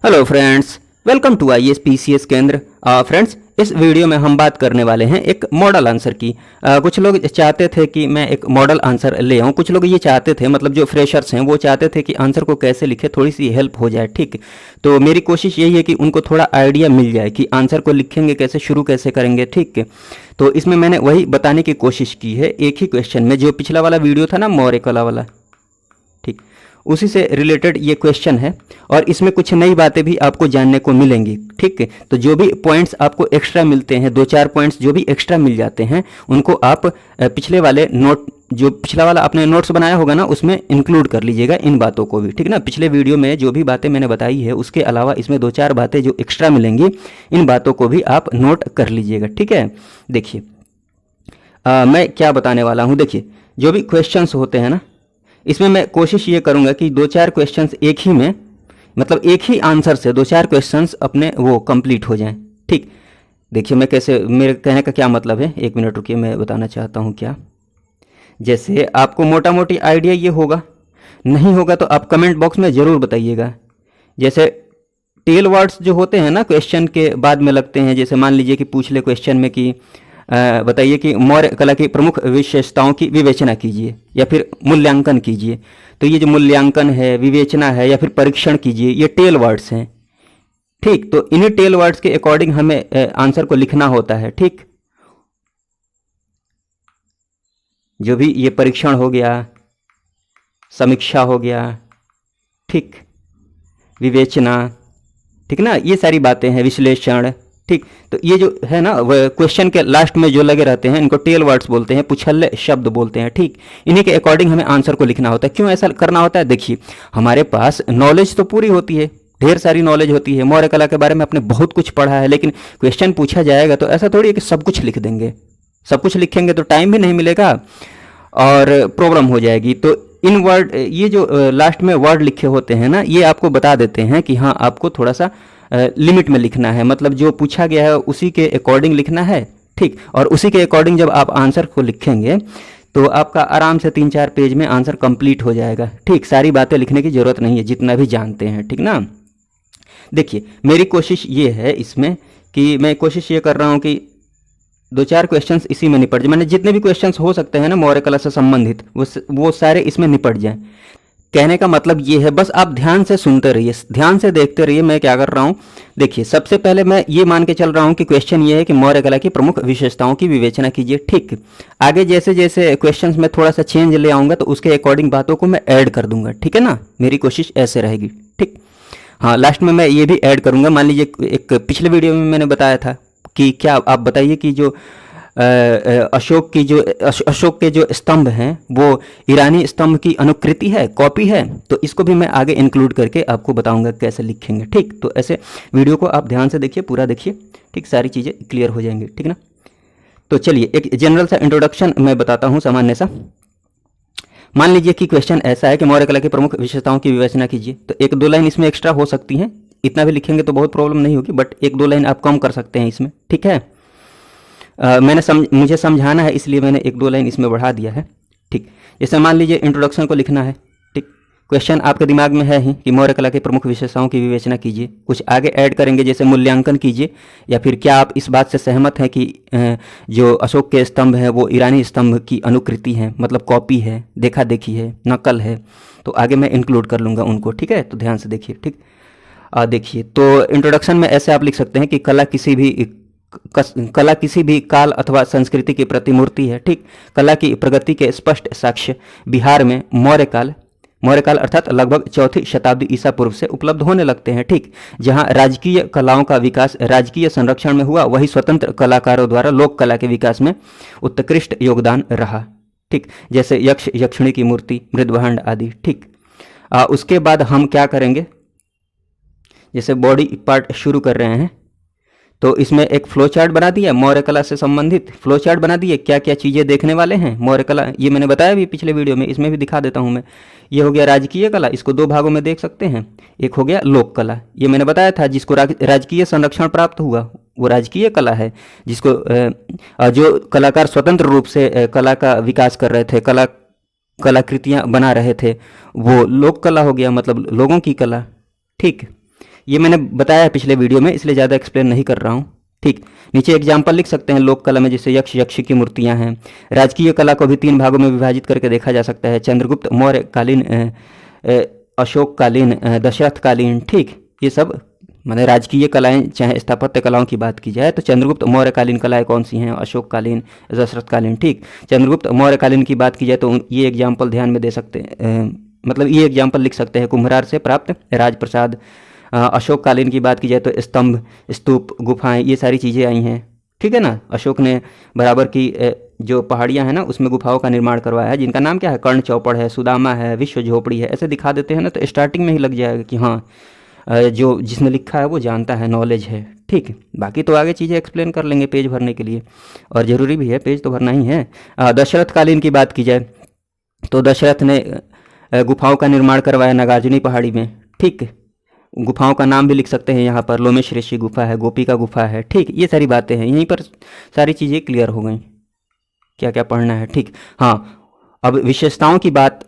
Hello friends, welcome to IAS PCS Kendra. Friends, इस video में हम बात करने वाले हैं एक मॉडल आंसर की। कुछ लोग चाहते थे कि मैं एक मॉडल आंसर ले आऊँ। कुछ लोग ये चाहते थे, मतलब जो फ्रेशर्स हैं वो चाहते थे कि आंसर को कैसे लिखे, थोड़ी सी हेल्प हो जाए। ठीक, तो मेरी कोशिश यही है कि उनको थोड़ा आइडिया मिल जाए कि आंसर को लिखेंगे कैसे, शुरू कैसे करेंगे। ठीक, तो इसमें मैंने वही बताने की कोशिश की है एक ही क्वेश्चन में। जो पिछला वाला वीडियो था ना, मौर्य कला वाला, ठीक, उसी से रिलेटेड ये क्वेश्चन है और इसमें कुछ नई बातें भी आपको जानने को मिलेंगी। ठीक है, तो जो भी पॉइंट्स आपको एक्स्ट्रा मिलते हैं, 2-4 पॉइंट्स जो भी एक्स्ट्रा मिल जाते हैं, उनको आप पिछले वाले नोट, जो पिछला वाला आपने नोट्स बनाया होगा ना, उसमें इंक्लूड कर लीजिएगा इन बातों को भी। ठीक ना, पिछले वीडियो में जो भी बातें मैंने बताई है उसके अलावा इसमें 2-4 बातें जो एक्स्ट्रा मिलेंगी, इन बातों को भी आप नोट कर लीजिएगा। ठीक है, देखिए मैं क्या बताने वाला हूँ। देखिए, जो भी क्वेश्चंस होते हैं ना, इसमें मैं कोशिश ये करूंगा कि 2-4 क्वेश्चंस एक ही में, मतलब एक ही आंसर से 2-4 क्वेश्चंस अपने वो कंप्लीट हो जाएं। ठीक, देखिए मैं कैसे, मेरे कहने का क्या मतलब है, एक मिनट रुकिए, मैं बताना चाहता हूँ क्या। जैसे आपको मोटा मोटी आइडिया ये होगा, नहीं होगा तो आप कमेंट बॉक्स में ज़रूर बताइएगा। जैसे टेल वर्ड्स जो होते हैं ना, क्वेश्चन के बाद में लगते हैं। जैसे मान लीजिए कि पूछ ले क्वेश्चन में कि बताइए कि मौर्य कला की प्रमुख विशेषताओं की विवेचना कीजिए या फिर मूल्यांकन कीजिए। तो ये जो मूल्यांकन है, विवेचना है या फिर परीक्षण कीजिए, ये टेल वर्ड्स हैं। ठीक, तो इन्हीं टेल वर्ड्स के अकॉर्डिंग हमें आंसर को लिखना होता है। ठीक, जो भी ये परीक्षण हो गया, समीक्षा हो गया, ठीक, विवेचना, ठीक ना, ये सारी बातें हैं, विश्लेषण। ठीक, तो ये जो है ना, क्वेश्चन के लास्ट में जो लगे रहते हैं, इनको टेल वर्ड्स बोलते हैं, पुछल्ले शब्द बोलते हैं। ठीक, इन्हीं के अकॉर्डिंग हमें आंसर को लिखना होता है। क्यों ऐसा करना होता है? देखिए, हमारे पास नॉलेज तो पूरी होती है, ढेर सारी नॉलेज होती है, मौर्य कला के बारे में आपने बहुत कुछ पढ़ा है, लेकिन क्वेश्चन पूछा जाएगा तो ऐसा थोड़ी है कि सब कुछ लिख देंगे। सब कुछ लिखेंगे तो टाइम भी नहीं मिलेगा और प्रॉब्लम हो जाएगी। तो इन वर्ड, ये जो लास्ट में वर्ड लिखे होते हैं ना, ये आपको बता देते हैं कि हाँ, आपको थोड़ा सा लिमिट में लिखना है, मतलब जो पूछा गया है उसी के अकॉर्डिंग लिखना है। ठीक, और उसी के अकॉर्डिंग जब आप आंसर को लिखेंगे तो आपका आराम से 3-4 पेज में आंसर कंप्लीट हो जाएगा। ठीक, सारी बातें लिखने की ज़रूरत नहीं है, जितना भी जानते हैं। ठीक ना, देखिए मेरी कोशिश ये है इसमें कि मैं कोशिश ये कर रहा हूँ कि 2-4 क्वेश्चंस इसी में निपट जाए। मैंने जितने भी क्वेश्चंस हो सकते हैं ना मौर्य कला से संबंधित, वो सारे इसमें निपट जाएं। कहने का मतलब ये है, बस आप ध्यान से सुनते रहिए, ध्यान से देखते रहिए मैं क्या कर रहा हूँ। देखिए, सबसे पहले मैं ये मान के चल रहा हूँ कि क्वेश्चन ये है कि मौर्य कला की प्रमुख विशेषताओं की विवेचना कीजिए। ठीक, आगे जैसे जैसे क्वेश्चंस में थोड़ा सा चेंज ले आऊँगा तो उसके अकॉर्डिंग बातों को मैं ऐड कर दूंगा। ठीक है ना, मेरी कोशिश ऐसे रहेगी। ठीक, हाँ, लास्ट में मैं ये भी ऐड करूँगा। मान लीजिए एक पिछले वीडियो में मैंने बताया था कि क्या आप बताइए कि जो अशोक के जो स्तंभ हैं वो ईरानी स्तंभ की अनुकृति है, कॉपी है। तो इसको भी मैं आगे इंक्लूड करके आपको बताऊंगा कैसे लिखेंगे। ठीक, तो ऐसे वीडियो को आप ध्यान से देखिए, पूरा देखिए। ठीक, सारी चीज़ें क्लियर हो जाएंगी। ठीक ना, तो चलिए एक जनरल सा इंट्रोडक्शन मैं बताता हूँ, सामान्य सा। मान लीजिए कि क्वेश्चन ऐसा है कि मौर्य कला की प्रमुख विशेषताओं की विवेचना कीजिए। तो 1-2 लाइन इसमें एक्स्ट्रा हो सकती हैं, इतना भी लिखेंगे तो बहुत प्रॉब्लम नहीं होगी, बट 1-2 लाइन आप कम कर सकते हैं इसमें। ठीक है, मुझे समझाना है इसलिए मैंने 1-2 लाइन इसमें बढ़ा दिया है। ठीक, जैसे मान लीजिए इंट्रोडक्शन को लिखना है। ठीक, क्वेश्चन आपके दिमाग में है ही कि मौर्य कला की प्रमुख विशेषताओं की विवेचना कीजिए। कुछ आगे ऐड करेंगे जैसे मूल्यांकन कीजिए, या फिर क्या आप इस बात से सहमत हैं कि जो अशोक के स्तंभ हैं वो ईरानी स्तंभ की अनुकृति हैं, मतलब कॉपी है, देखा देखी है, नकल है। तो आगे मैं इंक्लूड कर लूँगा उनको। ठीक है, तो ध्यान से देखिए। ठीक, देखिए, तो इंट्रोडक्शन में ऐसे आप लिख सकते हैं कि कला किसी भी काल अथवा संस्कृति की प्रतिमूर्ति है। ठीक, कला की प्रगति के स्पष्ट साक्ष्य बिहार में मौर्य काल अर्थात लगभग 4वीं शताब्दी ईसा पूर्व से उपलब्ध होने लगते हैं। ठीक, जहां राजकीय कलाओं का विकास राजकीय संरक्षण में हुआ, वही स्वतंत्र कलाकारों द्वारा लोक कला के विकास में उत्कृष्ट योगदान रहा। ठीक, जैसे यक्ष यक्षिणी की मूर्ति, मृदभांड आदि। ठीक, उसके बाद हम क्या करेंगे, जैसे बॉडी पार्ट शुरू कर रहे हैं तो इसमें एक फ्लो चार्ट बना दिया, मौर्य कला से संबंधित फ्लो चार्ट बना दिए, क्या क्या चीज़ें देखने वाले हैं मौर्य कला। ये मैंने बताया भी पिछले वीडियो में, इसमें भी दिखा देता हूँ मैं। ये हो गया राजकीय कला, इसको 2 भागों में देख सकते हैं। एक हो गया लोक कला, ये मैंने बताया था जिसको राजकीय संरक्षण प्राप्त हुआ वो राजकीय कला है, जिसको जो कलाकार स्वतंत्र रूप से कला का विकास कर रहे थे, कलाकृतियाँ बना रहे थे, वो लोक कला हो गया, मतलब लोगों की कला। ठीक, ये मैंने बताया है पिछले वीडियो में, इसलिए ज़्यादा एक्सप्लेन नहीं कर रहा हूँ। ठीक, नीचे एग्जाम्पल लिख सकते हैं लोक कला में, जैसे यक्ष यक्षी की मूर्तियाँ हैं। राजकीय कला को भी 3 भागों में विभाजित करके देखा जा सकता है, चंद्रगुप्त मौर्य कालीन, अशोक कालीन, दशरथ कालीन। ठीक, ये सब मतलब राजकीय कलाएं, चाहे स्थापत्य कलाओं की बात की जाए तो चंद्रगुप्त मौर्य कालीन कलाएं कौन सी हैं, अशोक कालीन, दशरथ कालीन। ठीक, चंद्रगुप्त मौर्य कालीन की बात की जाए तो ये एग्जाम्पल ध्यान में दे सकते हैं, मतलब ये एग्जाम्पल लिख सकते हैं, कुम्भरार से प्राप्त राजप्रसाद। अशोक कालीन की बात की जाए तो स्तंभ, स्तूप, गुफाएं, ये सारी चीज़ें आई हैं। ठीक है ना, अशोक ने बराबर की जो पहाड़ियाँ हैं ना उसमें गुफाओं का निर्माण करवाया है, जिनका नाम क्या है, कर्ण चौपड़ है, सुदामा है, विश्व झोपड़ी है। ऐसे दिखा देते हैं ना तो स्टार्टिंग में ही लग जाएगा कि हाँ जो जिसने लिखा है वो जानता है, नॉलेज है। ठीक, बाकी तो आगे चीज़ें एक्सप्लेन कर लेंगे पेज भरने के लिए, और ज़रूरी भी है, पेज तो भरना ही है। दशरथ कालीन की बात की जाए तो दशरथ ने गुफाओं का निर्माण करवाया नागार्जुनी पहाड़ी में। ठीक, गुफाओं का नाम भी लिख सकते हैं यहाँ पर, लोमेश ऋषि गुफा है, गोपी का गुफा है। ठीक, ये सारी बातें हैं, यहीं पर सारी चीज़ें क्लियर हो गई, क्या क्या पढ़ना है। ठीक, हाँ, अब विशेषताओं की बात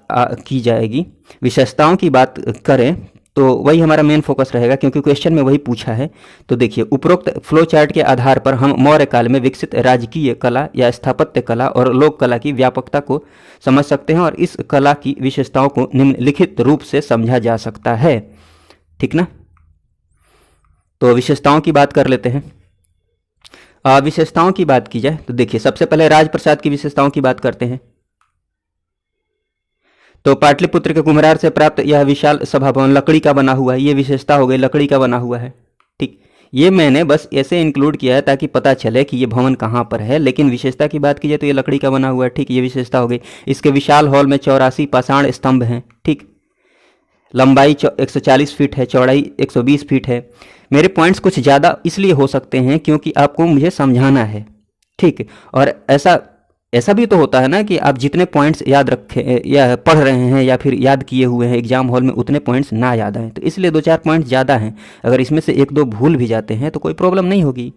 की जाएगी। विशेषताओं की बात करें तो वही हमारा मेन फोकस रहेगा, क्योंकि क्वेश्चन में वही पूछा है। तो देखिए, उपरोक्त फ्लो चार्ट के आधार पर हम मौर्य काल में विकसित राजकीय कला या स्थापत्य कला और लोक कला की व्यापकता को समझ सकते हैं, और इस कला की विशेषताओं को निम्नलिखित रूप से समझा जा सकता है। ठीक ना, तो विशेषताओं की बात कर लेते हैं। विशेषताओं की बात की जाए तो देखिए, सबसे पहले राजप्रसाद की विशेषताओं की बात करते हैं। तो पाटलिपुत्र के कुम्हरार से प्राप्त यह विशाल सभा भवन लकड़ी का बना हुआ है, ये विशेषता हो गई, लकड़ी का बना हुआ है। ठीक, ये मैंने बस ऐसे इंक्लूड किया है ताकि पता चले कि ये भवन कहाँ पर है, लेकिन विशेषता की बात की जाए तो ये लकड़ी का बना हुआ है। ठीक, ये विशेषता हो गई। इसके विशाल हॉल में 84 पाषाण स्तंभ हैं। ठीक, लंबाई 140 फीट है, चौड़ाई 120 फीट है। मेरे पॉइंट्स कुछ ज़्यादा इसलिए हो सकते हैं क्योंकि आपको मुझे समझाना है। ठीक, और ऐसा ऐसा भी तो होता है ना कि आप जितने पॉइंट्स याद रखे या पढ़ रहे हैं या फिर याद किए हुए हैं एग्जाम हॉल में, उतने पॉइंट्स ना याद आएँ, तो इसलिए 2-4 पॉइंट्स ज़्यादा हैं। अगर इसमें से 1-2 भूल भी जाते हैं तो कोई प्रॉब्लम नहीं होगी।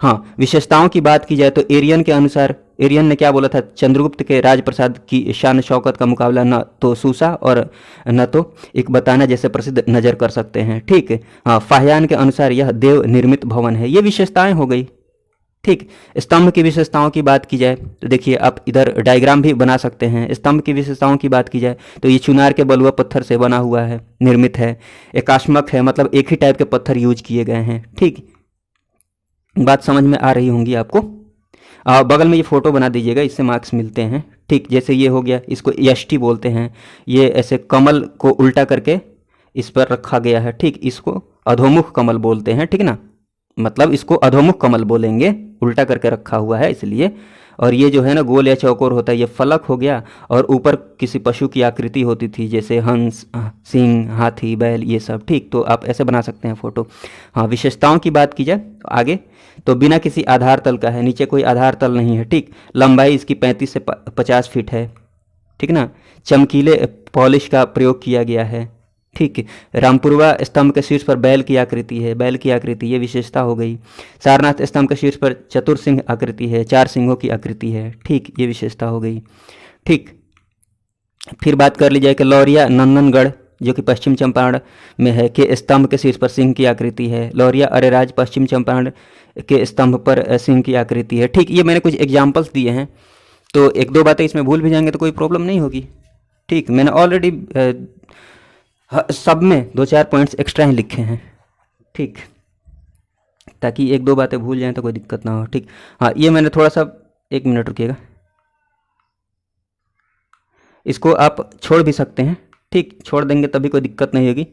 हाँ, विशेषताओं की बात की जाए तो एरियन के अनुसार, एरियन ने क्या बोला था, चंद्रगुप्त के राजप्रसाद की शान शौकत का मुकाबला न तो सूसा और न तो एक बताना जैसे प्रसिद्ध नज़र कर सकते हैं। ठीक, हाँ, फाह्यान के अनुसार यह देव निर्मित भवन है। ये विशेषताएं हो गई। ठीक, स्तंभ की विशेषताओं की बात की जाए तो देखिए, आप इधर डायग्राम भी बना सकते हैं। स्तंभ की विशेषताओं की बात की जाए तो ये चुनार के बलुआ पत्थर से बना हुआ है, निर्मित है। एकाश्मक है, मतलब एक ही टाइप के पत्थर यूज किए गए हैं। ठीक, बात समझ में आ रही होंगी आपको। बगल में ये फोटो बना दीजिएगा, इससे मार्क्स मिलते हैं। ठीक, जैसे ये हो गया, इसको यष्टि बोलते हैं। ये ऐसे कमल को उल्टा करके इस पर रखा गया है। ठीक, इसको अधोमुख कमल बोलते हैं। ठीक ना, मतलब इसको अधोमुख कमल बोलेंगे, उल्टा करके रखा हुआ है इसलिए। और ये जो है ना गोल या चौकोर होता है, ये फलक हो गया, और ऊपर किसी पशु की आकृति होती थी, जैसे हंस, सिंह, हाथी, बैल, ये सब। ठीक, तो आप ऐसे बना सकते हैं फोटो। हाँ, विशेषताओं की बात की जाए तो आगे, तो बिना किसी आधार तल का है, नीचे कोई आधार तल नहीं है। ठीक, लंबाई इसकी 35 से 50 फीट है। ठीक ना, चमकीले पॉलिश का प्रयोग किया गया है। ठीक, रामपुरवा स्तंभ के शीर्ष पर बैल की आकृति है, बैल की आकृति, ये विशेषता हो गई। सारनाथ स्तंभ के शीर्ष पर चतुर्सिंह आकृति है, 4 सिंहों की आकृति है। ठीक, ये विशेषता हो गई। ठीक, फिर बात कर ली जाए कि लौरिया नंदनगढ़ जो कि पश्चिम चंपारण में है के स्तंभ के शीर्ष पर सिंह की आकृति है। लौरिया अरेराज पश्चिम चंपारण के स्तंभ पर सिंह की आकृति है। ठीक, ये मैंने कुछ एग्जाम्पल्स दिए हैं, तो 1-2 बातें इसमें भूल भी जाएंगे तो कोई प्रॉब्लम नहीं होगी। ठीक, मैंने ऑलरेडी सब में 2-4 पॉइंट्स एक्स्ट्रा ही लिखे हैं। ठीक, ताकि 1-2 बातें भूल जाएं तो कोई दिक्कत ना हो। ठीक, हाँ, ये मैंने थोड़ा सा, 1 मिनट रुकिएगा, इसको आप छोड़ भी सकते हैं। ठीक, छोड़ देंगे तभी कोई दिक्कत नहीं होगी।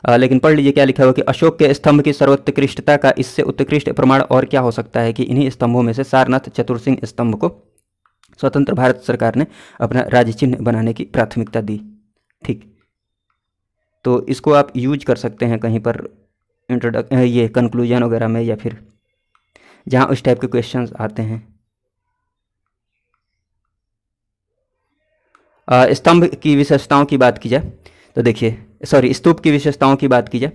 लेकिन पढ़ लीजिए क्या लिखा हुआ कि अशोक के स्तंभ की सर्वोत्कृष्टता का इससे उत्कृष्ट प्रमाण और क्या हो सकता है कि इन्हीं स्तंभों में से सारनाथ चतुर्सिंह स्तंभ को स्वतंत्र भारत सरकार ने अपना राज्य चिन्ह बनाने की प्राथमिकता दी। ठीक, तो इसको आप यूज कर सकते हैं कहीं पर ये कंक्लूजन वगैरह में, या फिर जहाँ उस टाइप के क्वेश्चंस आते हैं। स्तंभ की विशेषताओं की बात की जाए तो देखिए, सॉरी, स्तूप की विशेषताओं की बात की जाए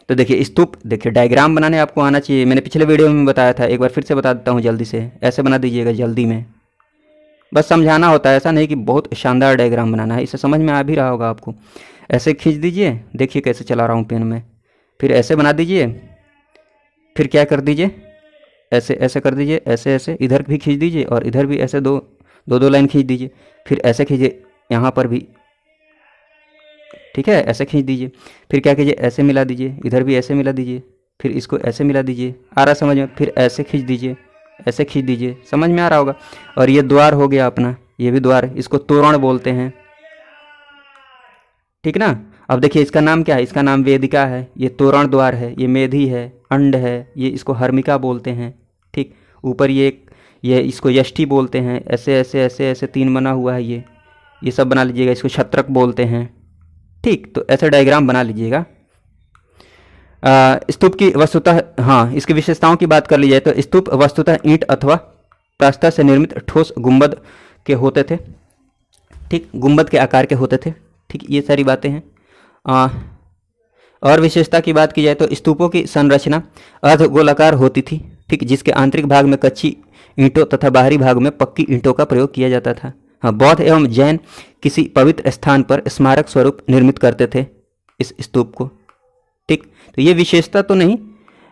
तो देखिए, स्तूप, देखिए डायग्राम बनाने आपको आना चाहिए। मैंने पिछले वीडियो में बताया था, एक बार फिर से बता देता हूँ जल्दी से। ऐसे बना दीजिएगा जल्दी में, बस समझाना होता है, ऐसा नहीं कि बहुत शानदार डायग्राम बनाना है। इससे समझ में आ भी रहा होगा आपको। ऐसे खींच दीजिए, देखिए कैसे चला रहा हूँ पेन में। फिर ऐसे बना दीजिए, फिर क्या कर दीजिए, ऐसे ऐसे कर दीजिए, ऐसे ऐसे इधर भी खींच दीजिए और इधर भी ऐसे दो दो दो लाइन खींच दीजिए, फिर ऐसे खींचिए यहाँ पर भी, ठीक है, ऐसे खींच दीजिए, फिर क्या कीजिए, ऐसे मिला दीजिए, इधर भी ऐसे मिला दीजिए, फिर इसको ऐसे मिला दीजिए, आ रहा समझ में, फिर ऐसे खींच दीजिए, ऐसे खींच दीजिए, समझ में आ रहा होगा। और ये द्वार हो गया अपना, ये भी द्वार, इसको तोरण बोलते हैं, ठीक ना। अब देखिए इसका नाम क्या है, इसका नाम वेदिका है, ये तोरण द्वार है, ये मेधी है, अंड है, ये इसको हर्मिका बोलते हैं, ठीक। ऊपर ये इसको यष्टि बोलते हैं, ऐसे ऐसे ऐसे ऐसे 3 बना हुआ है, ये सब बना लीजिएगा, इसको छत्रक बोलते हैं, ठीक। तो ऐसे डायग्राम बना लीजिएगा। स्तूप की वस्तुतः, हाँ, इसकी विशेषताओं की बात कर ली जाए तो स्तूप वस्तुतः ईंट अथवा प्रस्तर से निर्मित ठोस गुंबद के होते थे, ठीक, गुंबद के आकार के होते थे, ठीक। ये सारी बातें हैं। और विशेषता की बात की जाए तो स्तूपों की संरचना अर्धगोलाकार होती थी, ठीक, जिसके आंतरिक भाग में कच्ची ईंटों तथा बाहरी भाग में पक्की ईंटों का प्रयोग किया जाता था। हाँ, बौद्ध एवं जैन किसी पवित्र स्थान पर स्मारक स्वरूप निर्मित करते थे इस स्तूप को, ठीक। तो ये विशेषता तो नहीं,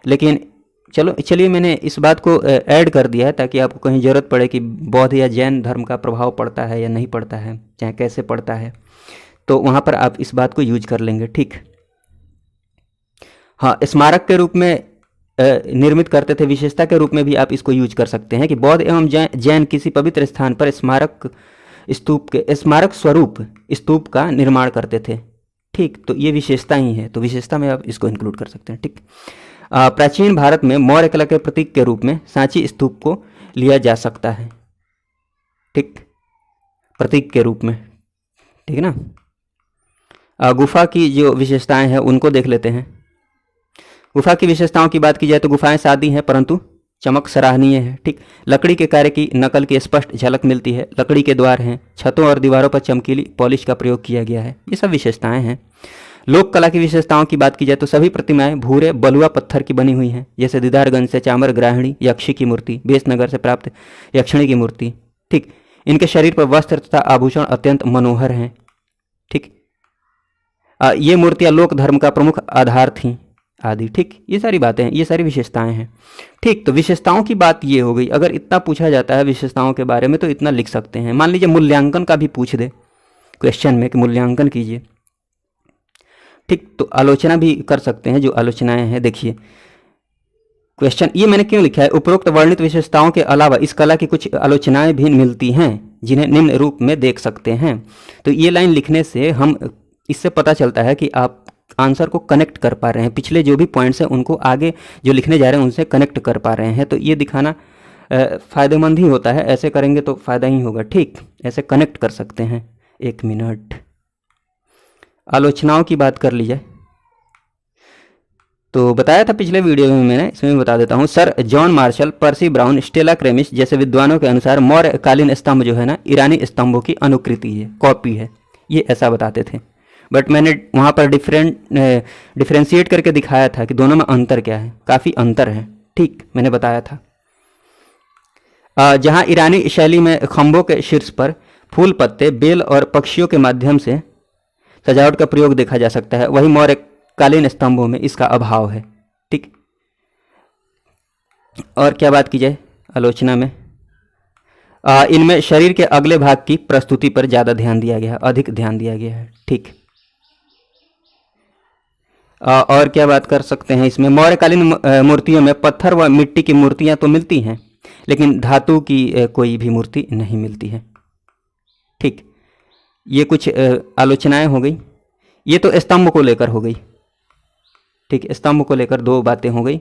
लेकिन चलिए मैंने इस बात को ऐड कर दिया है ताकि आपको कहीं ज़रूरत पड़े कि बौद्ध या जैन धर्म का प्रभाव पड़ता है या नहीं पड़ता है, चाहे कैसे पड़ता है, तो वहाँ पर आप इस बात को यूज कर लेंगे, ठीक। हाँ, स्मारक के रूप में निर्मित करते थे, विशेषता के रूप में भी आप इसको यूज कर सकते हैं कि बौद्ध एवं जैन किसी पवित्र स्थान पर स्मारक स्वरूप स्तूप का निर्माण करते थे, ठीक। तो ये विशेषता ही है, तो विशेषता में आप इसको इंक्लूड कर सकते हैं, ठीक। प्राचीन भारत में मौर्य कला के प्रतीक के रूप में सांची स्तूप को लिया जा सकता है, ठीक, प्रतीक के रूप में, ठीक है ना। गुफा की जो विशेषताएं हैं उनको देख लेते हैं। गुफा की विशेषताओं की बात की जाए तो गुफाएं सादी हैं परंतु चमक सराहनीय है, ठीक। लकड़ी के कार्य की नकल की स्पष्ट झलक मिलती है, लकड़ी के द्वार हैं, छतों और दीवारों पर चमकीली पॉलिश का प्रयोग किया गया है, ये सब विशेषताएं हैं। लोक कला की विशेषताओं की बात की जाए तो सभी प्रतिमाएं भूरे बलुआ पत्थर की बनी हुई हैं, जैसे दीदारगंज से चामर ग्राहिणी यक्षी की मूर्ति, बेसनगर से प्राप्त यक्षिणी की मूर्ति, ठीक। इनके शरीर पर वस्त्र तथा आभूषण अत्यंत मनोहर हैं, ठीक। ये मूर्तियां लोक धर्म का प्रमुख आधार थीं आदि, ठीक। ये सारी बातें हैं, ये सारी विशेषताएं हैं, ठीक। तो विशेषताओं की बात ये हो गई। अगर इतना पूछा जाता है विशेषताओं के बारे में तो इतना लिख सकते हैं। मान लीजिए मूल्यांकन का भी पूछ दे क्वेश्चन में कि मूल्यांकन कीजिए, ठीक, तो आलोचना भी कर सकते हैं, जो आलोचनाएं हैं। देखिए क्वेश्चन ये मैंने क्यों लिखा है, उपरोक्त वर्णित विशेषताओं के अलावा इस कला की कुछ आलोचनाएं भी मिलती हैं जिन्हें निम्न रूप में देख सकते हैं। तो ये लाइन लिखने से हम इससे पता चलता है कि आप आंसर को कनेक्ट कर पा रहे हैं, पिछले जो भी पॉइंट्स हैं उनको आगे जो लिखने जा रहे हैं उनसे कनेक्ट कर पा रहे हैं। तो ये दिखाना फ़ायदेमंद ही होता है, ऐसे करेंगे तो फ़ायदा ही होगा, ठीक। ऐसे कनेक्ट कर सकते हैं। 1 मिनट, आलोचनाओं की बात कर ली जाए तो बताया था पिछले वीडियो में मैंने, इसमें भी बता देता हूँ। Sir John Marshall, Percy Brown, Stella Kramrisch जैसे विद्वानों के अनुसार मौर्यकालीन स्तंभ जो है ना ईरानी स्तंभों की अनुकृति है, कॉपी है, ये ऐसा बताते थे। बट मैंने वहाँ पर डिफ्रेंशिएट करके दिखाया था कि दोनों में अंतर क्या है, काफ़ी अंतर है, ठीक, मैंने बताया था। जहाँ ईरानी शैली में खंभों के शीर्ष पर फूल, पत्ते, बेल और पक्षियों के माध्यम से सजावट का प्रयोग देखा जा सकता है, वही मौर्यकालीन स्तंभों में इसका अभाव है, ठीक। और क्या बात की जाए आलोचना में, इनमें शरीर के अगले भाग की प्रस्तुति पर ज़्यादा ध्यान दिया गया है, अधिक ध्यान दिया गया है, ठीक। और क्या बात कर सकते हैं इसमें, मौर्यकालीन मूर्तियों में पत्थर व मिट्टी की मूर्तियां तो मिलती हैं लेकिन धातु की कोई भी मूर्ति नहीं मिलती है, ठीक। ये कुछ आलोचनाएं हो गई। ये तो स्तंभ को लेकर हो गई, ठीक, स्तंभ को लेकर 2 बातें हो गई।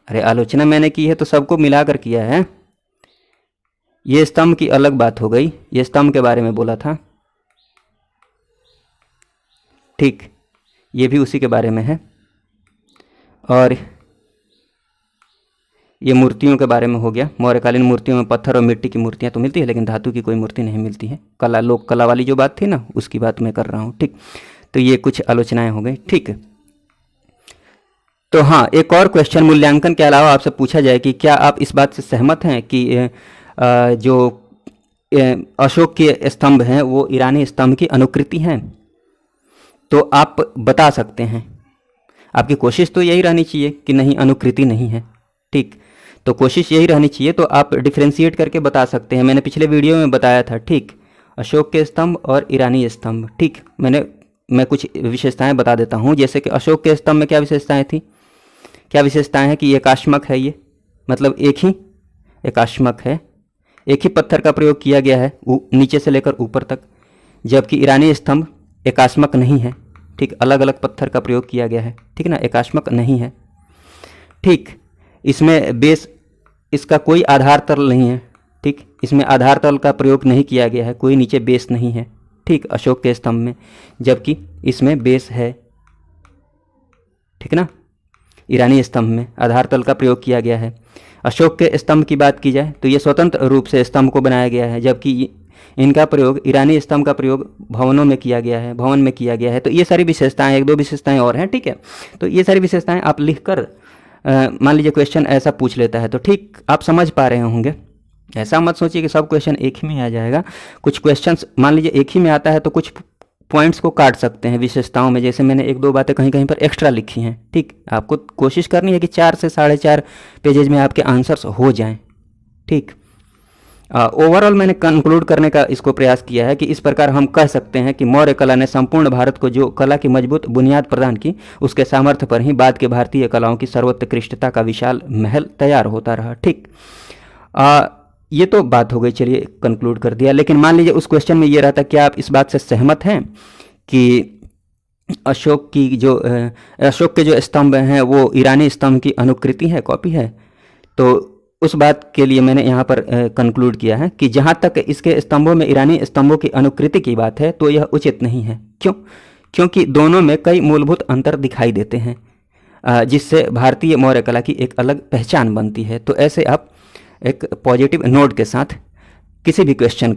अरे आलोचना मैंने की है तो सबको मिलाकर किया है। ये स्तंभ की अलग बात हो गई, ये स्तंभ के बारे में बोला था, ठीक, ये भी उसी के बारे में है। और ये मूर्तियों के बारे में हो गया, मौर्यकालीन मूर्तियों में पत्थर और मिट्टी की मूर्तियां तो मिलती है लेकिन धातु की कोई मूर्ति नहीं मिलती है। कला, लोक कला वाली जो बात थी ना उसकी बात मैं कर रहा हूँ, ठीक। तो ये कुछ आलोचनाएं हो गई, ठीक। तो हाँ, एक और क्वेश्चन मूल्यांकन के अलावा आपसे पूछा जाए कि क्या आप इस बात से सहमत हैं कि जो अशोक के स्तंभ हैं वो ईरानी स्तंभ की अनुकृति हैं। तो आप बता सकते हैं, आपकी कोशिश तो यही रहनी चाहिए कि नहीं अनुकृति नहीं है, ठीक। तो कोशिश यही रहनी चाहिए, तो आप डिफ्रेंशिएट करके बता सकते हैं। मैंने पिछले वीडियो में बताया था, ठीक, अशोक के स्तंभ और ईरानी स्तंभ, ठीक। मैं कुछ विशेषताएं बता देता हूं, जैसे कि अशोक के स्तंभ में क्या विशेषताएं थी, क्या विशेषताएं हैं कि ये एकाश्मक है, ये मतलब एक ही एकाश्मक है, एक ही पत्थर का प्रयोग किया गया है नीचे से लेकर ऊपर तक, जबकि ईरानी स्तंभ एकाश्मक नहीं है, ठीक, अलग अलग पत्थर का प्रयोग किया गया है, ठीक ना, एकाश्मक नहीं है, ठीक। इसमें बेस, इसका कोई आधार तल नहीं है, ठीक, इसमें आधार तल का प्रयोग नहीं किया गया है, कोई नीचे बेस नहीं है, ठीक, अशोक के स्तंभ में, जबकि इसमें बेस है, ठीक ना। ईरानी स्तंभ में आधार तल का प्रयोग किया गया है। अशोक के स्तंभ की बात की जाए तो ये स्वतंत्र रूप से स्तंभ को बनाया गया है, जबकि इनका प्रयोग, ईरानी स्तंभ का प्रयोग भवनों में किया गया है, भवन में किया गया है। तो ये सारी विशेषताएं, एक दो विशेषताएं और हैं, ठीक है। तो ये सारी विशेषताएं आप लिखकर, मान लीजिए क्वेश्चन ऐसा पूछ लेता है तो ठीक आप समझ पा रहे होंगे। ऐसा मत सोचिए कि सब क्वेश्चन एक ही में आ जाएगा, कुछ क्वेश्चंस मान लीजिए एक ही में आता है तो कुछ पॉइंट्स को काट सकते हैं विशेषताओं में, जैसे मैंने एक दो बातें कहीं कहीं पर एक्स्ट्रा लिखी हैं, ठीक। आपको कोशिश करनी है कि 4 से 4.5 पेजेज में आपके आंसर्स हो जाएं, ठीक। ओवरऑल मैंने कंक्लूड करने का इसको प्रयास किया है कि इस प्रकार हम कह सकते हैं कि मौर्य कला ने संपूर्ण भारत को जो कला की मजबूत बुनियाद प्रदान की, उसके सामर्थ्य पर ही बाद के भारतीय कलाओं की सर्वोत्कृष्टता का विशाल महल तैयार होता रहा, ठीक। ये तो बात हो गई, चलिए कंक्लूड कर दिया। लेकिन मान लीजिए उस क्वेश्चन में ये रहता, क्या आप इस बात से सहमत हैं कि अशोक के जो स्तंभ हैं वो ईरानी स्तंभ की अनुकृति है, कॉपी है? तो उस बात के लिए मैंने यहाँ पर कंक्लूड किया है कि जहाँ तक इसके स्तंभों में ईरानी स्तंभों की अनुकृति की बात है तो यह उचित नहीं है। क्यों? क्योंकि दोनों में कई मूलभूत अंतर दिखाई देते हैं, जिससे भारतीय मौर्य कला की एक अलग पहचान बनती है। तो ऐसे आप एक पॉजिटिव नोट के साथ किसी भी क्वेश्चन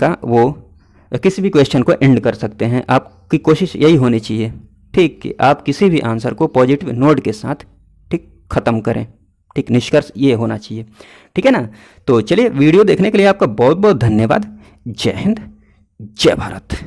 को एंड कर सकते हैं। आपकी कोशिश यही होनी चाहिए, ठीक, कि आप किसी भी आंसर को पॉजिटिव नोट के साथ, ठीक, ख़त्म करें, ठीक। निष्कर्ष ये होना चाहिए, ठीक है ना। तो चलिए, वीडियो देखने के लिए आपका बहुत बहुत धन्यवाद। जय हिंद, जय भारत।